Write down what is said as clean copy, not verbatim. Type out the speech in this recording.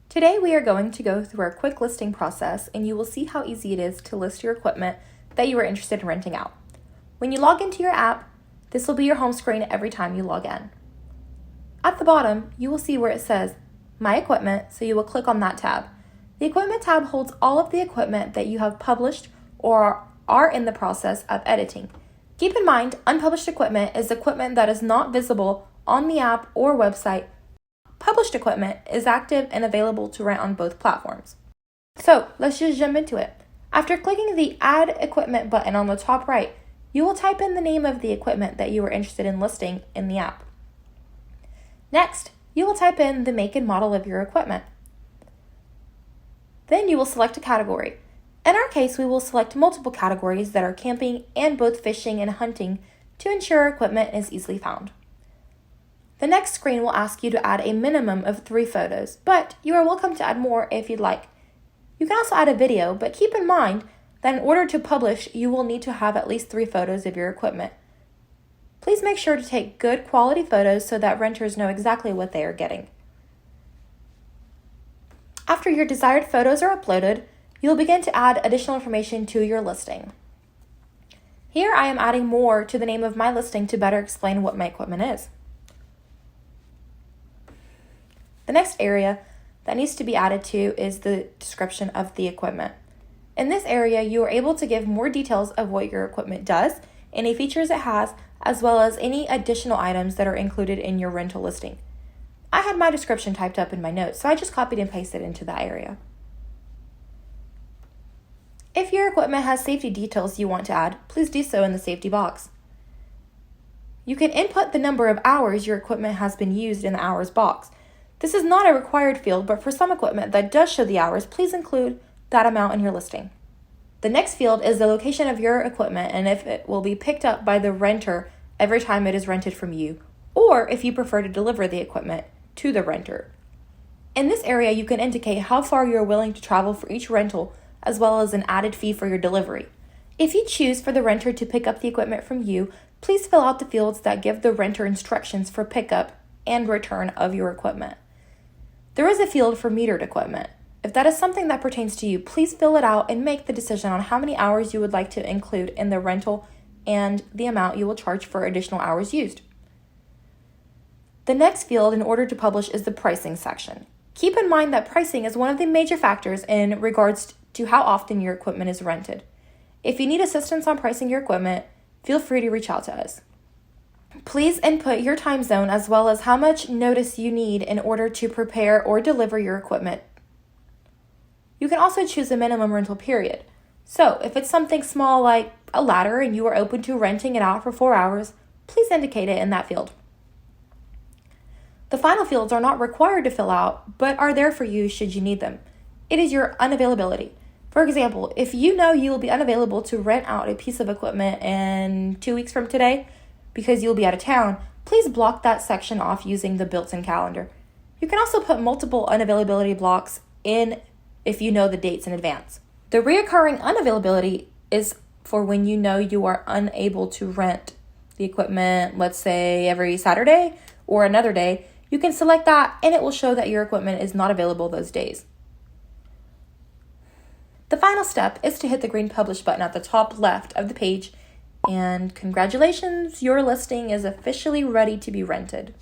Today we are going to go through our quick listing process and you will see how easy it is to list your equipment that you are interested in renting out. When you log into your app, this will be your home screen every time you log in. At the bottom, you will see where it says My Equipment, so you will click on that tab. The Equipment tab holds all of the equipment that you have published or are in the process of editing. Keep in mind, unpublished equipment is equipment that is not visible on the app or website. Published equipment is active and available to rent on both platforms. So let's just jump into it. After clicking the Add Equipment button on the top right, you will type in the name of the equipment that you are interested in listing in the app. Next, you will type in the make and model of your equipment. Then you will select a category. In our case, we will select multiple categories that are camping and both fishing and hunting to ensure equipment is easily found. The next screen will ask you to add a minimum of 3 photos, but you are welcome to add more if you'd like. You can also add a video, but keep in mind that in order to publish, you will need to have at least 3 photos of your equipment. Please make sure to take good quality photos so that renters know exactly what they are getting. After your desired photos are uploaded, you'll begin to add additional information to your listing. Here I am adding more to the name of my listing to better explain what my equipment is. The next area that needs to be added to is the description of the equipment. In this area, you are able to give more details of what your equipment does, any features it has, as well as any additional items that are included in your rental listing. I had my description typed up in my notes, so I just copied and pasted it into that area. If your equipment has safety details you want to add, please do so in the safety box. You can input the number of hours your equipment has been used in the hours box. This is not a required field, but for some equipment that does show the hours, please include that amount in your listing. The next field is the location of your equipment and if it will be picked up by the renter every time it is rented from you, or if you prefer to deliver the equipment to the renter. In this area, you can indicate how far you are willing to travel for each rental, as well as an added fee for your delivery. If you choose for the renter to pick up the equipment from you, please fill out the fields that give the renter instructions for pickup and return of your equipment. There is a field for metered equipment. If that is something that pertains to you, please fill it out and make the decision on how many hours you would like to include in the rental and the amount you will charge for additional hours used. The next field in order to publish is the pricing section. Keep in mind that pricing is one of the major factors in regards to how often your equipment is rented. If you need assistance on pricing your equipment, feel free to reach out to us. Please input your time zone as well as how much notice you need in order to prepare or deliver your equipment. You can also choose a minimum rental period. So if it's something small like a ladder and you are open to renting it out for 4 hours, please indicate it in that field. The final fields are not required to fill out, but are there for you should you need them. It is your unavailability. For example, if you know you will be unavailable to rent out a piece of equipment in 2 weeks from today because you will be out of town, please block that section off using the built-in calendar. You can also put multiple unavailability blocks in if you know the dates in advance. The reoccurring unavailability is for when you know you are unable to rent the equipment, let's say every Saturday or another day. You can select that and it will show that your equipment is not available those days. The final step is to hit the green publish button at the top left of the page, and congratulations, your listing is officially ready to be rented.